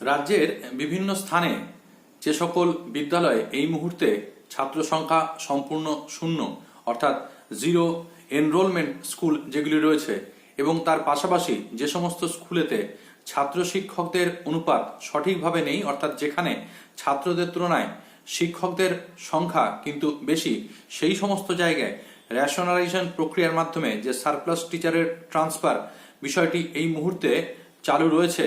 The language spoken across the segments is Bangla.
রাজ্যের বিভিন্ন স্থানে যে সকল বিদ্যালয়ে এই মুহূর্তে ছাত্র সংখ্যা সম্পূর্ণ শূন্য অর্থাৎ জিরো এনরোলমেন্ট স্কুল যেগুলি রয়েছে এবং তার পাশাপাশি যে সমস্ত স্কুলেতে ছাত্র শিক্ষকদের অনুপাত সঠিকভাবে নেই অর্থাৎ যেখানে ছাত্রদের তুলনায় শিক্ষকদের সংখ্যা কিন্তু বেশি, সেই সমস্ত জায়গায় রেশনালাইজেশন প্রক্রিয়ার মাধ্যমে যে সারপ্লাস টিচারের ট্রান্সফার বিষয়টি এই মুহূর্তে চালু রয়েছে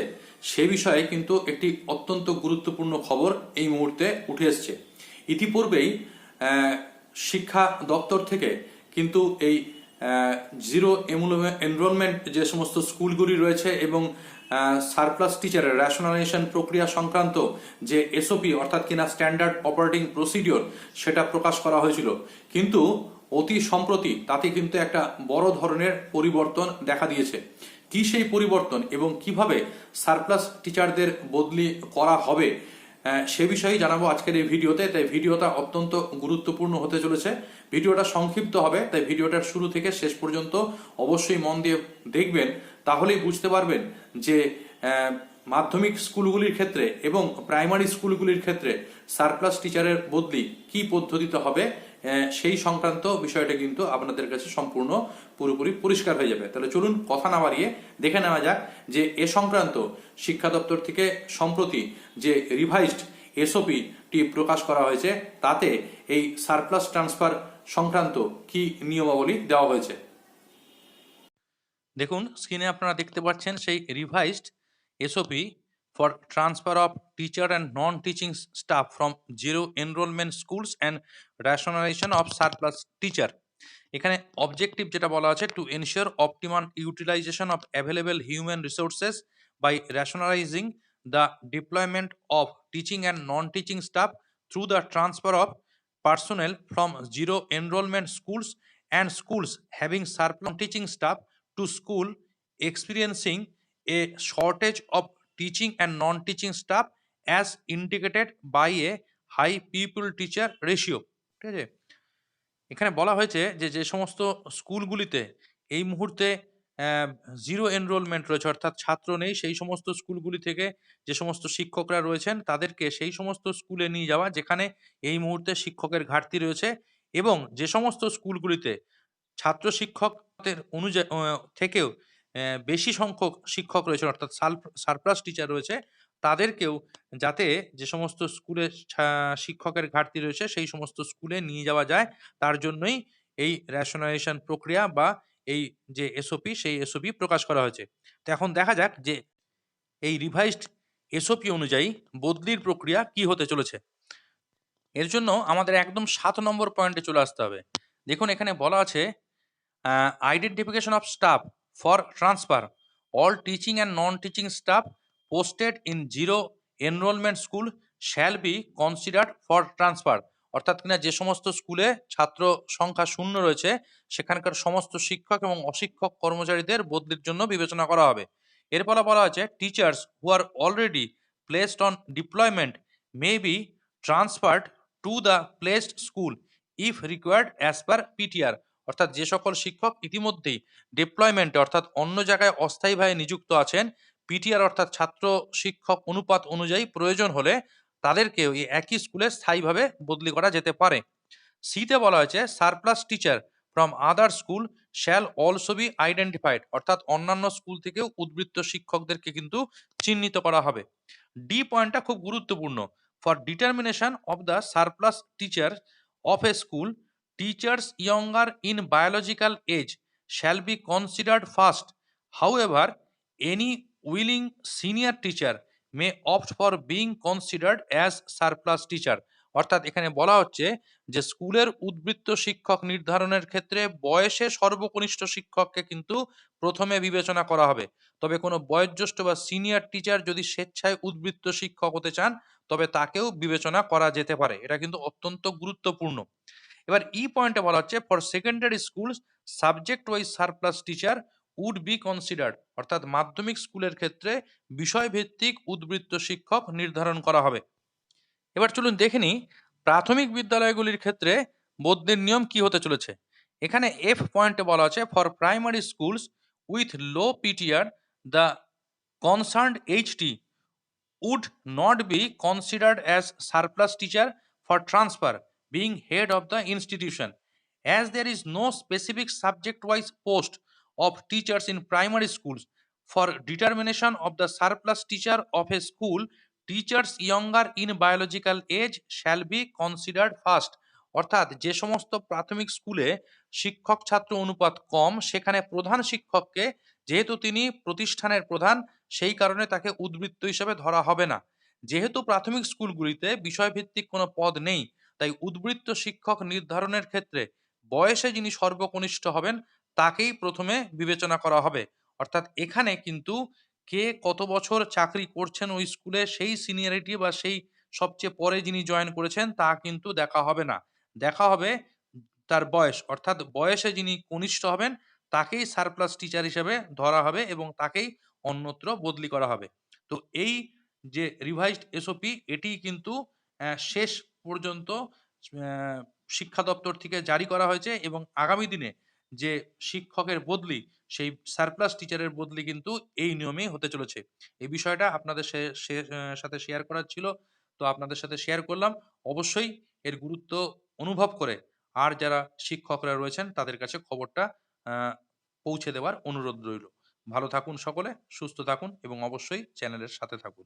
সে বিষয়ে কিন্তু একটি অত্যন্ত গুরুত্বপূর্ণ খবর এই মুহূর্তে উঠে এসছে। ইতিপূর্বেই শিক্ষা দপ্তর থেকে কিন্তু এই জিরো এনরোলমেন্ট যে সমস্ত স্কুলগুলি রয়েছে এবং সারপ্লাস টিচারের রেশনালাইজেশন প্রক্রিয়া সংক্রান্ত যে এসওপি অর্থাৎ কিনা স্ট্যান্ডার্ড অপারেটিং প্রসিডিওর সেটা প্রকাশ করা হয়েছিল, কিন্তু অতি সম্প্রতি তাতে কিন্তু একটা বড় ধরনের পরিবর্তন দেখা দিয়েছে। কি সেই পরিবর্তন এবং কিভাবে সারপ্লাস টিচারদের বদলি করা হবে সে বিষয়ে জানাবো আজকের এই ভিডিওতে। তাই ভিডিওটা অত্যন্ত গুরুত্বপূর্ণ হতে চলেছে। ভিডিওটা সংক্ষিপ্ত হবে, তাই ভিডিওটার শুরু থেকে শেষ পর্যন্ত অবশ্যই মন দিয়ে দেখবেন, তাহলেই বুঝতে পারবেন যে মাধ্যমিক স্কুলগুলির ক্ষেত্রে এবং প্রাইমারি স্কুলগুলির ক্ষেত্রে সারপ্লাস টিচারের বদলি কি পদ্ধতিতে হবে সেই সংক্রান্ত বিষয়টা কিন্তু আপনাদের কাছে সম্পূর্ণ পুরোপুরি পরিষ্কার হয়ে যাবে। তাহলে চলুন কথা না বাড়িয়ে দেখে নেওয়া যাক যে এ সংক্রান্ত শিক্ষা দপ্তর থেকে সম্প্রতি যে রিভাইজড এসওপি টি প্রকাশ করা হয়েছে তাতে এই সারপ্লাস ট্রান্সফার সংক্রান্ত কি নিয়মাবলী দেওয়া হয়েছে। দেখুন স্ক্রিনে আপনারা দেখতে পাচ্ছেন সেই revised SOP for transfer of teacher and non-teaching staff from zero enrollment schools and rationalization of surplus teacher। এখানে অবজেক্টিভ যেটা বলা আছে, to ensure optimum utilisation of available human resources by rationalising the deployment of teaching and non teaching staff through the transfer of personnel from zero enrolment schools and schools having surplus teaching staff to school experiencing a shortage of teaching and non-teaching staff as indicated by a high pupil teacher ratio। ঠিক আছে, এখানে বলা হয়েছে যে যে সমস্ত স্কুলগুলিতে এই মুহূর্তে জিরো এনরোলমেন্ট রয়েছে অর্থাৎ ছাত্র নেই, সেই সমস্ত স্কুলগুলি থেকে যে সমস্ত শিক্ষকরা রয়েছেন তাদেরকে সেই সমস্ত স্কুলে নিয়ে যাওয়া যেখানে এই মুহূর্তে শিক্ষকের ঘাটতি রয়েছে, এবং যে সমস্ত স্কুলগুলিতে ছাত্র শিক্ষকদের অনুযায়ী থেকেও বেশি সংখ্যক শিক্ষক রয়েছে অর্থাৎ সারপ্লাস টিচার রয়েছে তাদেরকেও যাতে যে সমস্ত স্কুলে শিক্ষকের ঘাটতি রয়েছে সেই সমস্ত স্কুলে নিয়ে যাওয়া যায়, তার জন্যই এই রেশনালাইজেশন প্রক্রিয়া বা এই যে এসওপি সেই এসওপি প্রকাশ করা হয়েছে। তো এখন দেখা যাক যে এই রিভাইজড এসওপি অনুযায়ী বদলির প্রক্রিয়া কি হতে চলেছে। এর জন্য আমাদের একদম 7 নম্বর পয়েন্টে চলে আসতে হবে। দেখুন এখানে বলা আছে identification of staff for transfer, all teaching and non-teaching staff posted in zero enrollment school shall be considered for transfer। অর্থাৎ কিনা যে সমস্ত স্কুলে ছাত্র সংখ্যা শূন্য রয়েছে সেখানকার সমস্ত শিক্ষক এবং অশিক্ষক কর্মচারীদের বদলির জন্য বিবেচনা করা হবে। এরপর বলা আছে teachers who are already placed on deployment may be transferred to the placed school if required as per PTR. অর্থাৎ যে সকল শিক্ষক ইতিমধ্যেই ডিপ্লয়মেন্টে অর্থাৎ অন্য জায়গায় অস্থায়ীভাবে নিযুক্ত আছেন, পিটিআর অর্থাৎ ছাত্র শিক্ষক অনুপাত অনুযায়ী প্রয়োজন হলে তাদেরকেও এই একই স্কুলে স্থায়ীভাবে বদলি করা যেতে পারে। সিতে বলা হয়েছে surplus teacher from other school shall also be identified, অর্থাৎ অন্যান্য স্কুল থেকেও উদ্বৃত্ত শিক্ষকদেরকে কিন্তু চিহ্নিত করা হবে। ডি পয়েন্টটা খুব গুরুত্বপূর্ণ, for determination of the surplus teacher of A school teachers younger in biological age shall be considered first. However, any willing senior teacher may opt for being considered as surplus teacher। অর্থাৎ এখানে বলা হচ্ছে যে স্কুলের উদ্বৃত্ত শিক্ষক নির্ধারণের ক্ষেত্রে বয়সে সর্বকনিষ্ঠ শিক্ষককে কিন্তু প্রথমে বিবেচনা করা হবে, তবে কোনো বয়োজ্যেষ্ঠ বা সিনিয়র টিচার যদি স্বেচ্ছায় উদ্বৃত্ত শিক্ষক হতে চান তবে তাকেও বিবেচনা করা যেতে পারে। এটা কিন্তু অত্যন্ত গুরুত্বপূর্ণ। এবার ই পয়েন্টে বলা হচ্ছে for secondary school subject wise surplus teacher would be considered, অর্থাৎ মাধ্যমিক স্কুলের ক্ষেত্রে বিষয়ভিত্তিক উদ্বৃত্ত শিক্ষক নির্ধারণ করা হবে। এবার চলুন দেখে নিই প্রাথমিক বিদ্যালয়গুলির ক্ষেত্রে বদলির নিয়ম কি হতে চলেছে। এখানে এফ পয়েন্টে বলা আছে for primary schools with low PTR the concerned HT would not be considered as surplus teacher for transfer, being head of the institution. As there is no specific subject wise post of teachers in primary schools, for determination of the surplus teacher of a school, teachers younger in biological age shall be considered first. অর্থাৎ যে সমস্ত প্রাথমিক স্কুলে শিক্ষক ছাত্র অনুপাত কম, সেখানে প্রধান শিক্ষককে, যেহেতু তিনি প্রতিষ্ঠানের প্রধান, সেই কারণে তাকে উদ্বৃত্ত হিসেবে ধরা হবে না। যেহেতু প্রাথমিক স্কুলগুলিতে বিষয়ভিত্তিক কোনো পদ নেই, তাই উদ্বৃত্ত শিক্ষক নির্ধারণের ক্ষেত্রে বয়সে যিনি সর্বকনিষ্ঠ হবেন তাকেই প্রথমে বিবেচনা করা হবে। অর্থাৎ এখানে কিন্তু কে কত বছর চাকরি করছেন ওই স্কুলে, সেই সিনিয়রিটি বা সেই সবচেয়ে পরে যিনি জয়েন করেছেন তা কিন্তু দেখা হবে না। দেখা হবে তার বয়স, অর্থাৎ বয়সে যিনি কনিষ্ঠ হবেন তাকেই সারপ্লাস টিচার হিসেবে ধরা হবে এবং তাকেই অন্যত্র বদলি করা হবে। তো এই যে রিভাইজড এসওপি, এটি কিন্তু শেষ পর্যন্ত শিক্ষা দপ্তর থেকে জারি করা হয়েছে এবং আগামী দিনে যে শিক্ষকের বদলি, সেই সারপ্লাস টিচারের বদলি কিন্তু এই নিয়মেই হতে চলেছে। এই বিষয়টা আপনাদের সাথে শেয়ার করার ছিল, তো আপনাদের সাথে শেয়ার করলাম। অবশ্যই এর গুরুত্ব অনুভব করে আর যারা শিক্ষকরা রয়েছেন তাদের কাছে খবরটা পৌঁছে দেওয়ার অনুরোধ রইল। ভালো থাকুন সকলে, সুস্থ থাকুন এবং অবশ্যই চ্যানেলের সাথে থাকুন।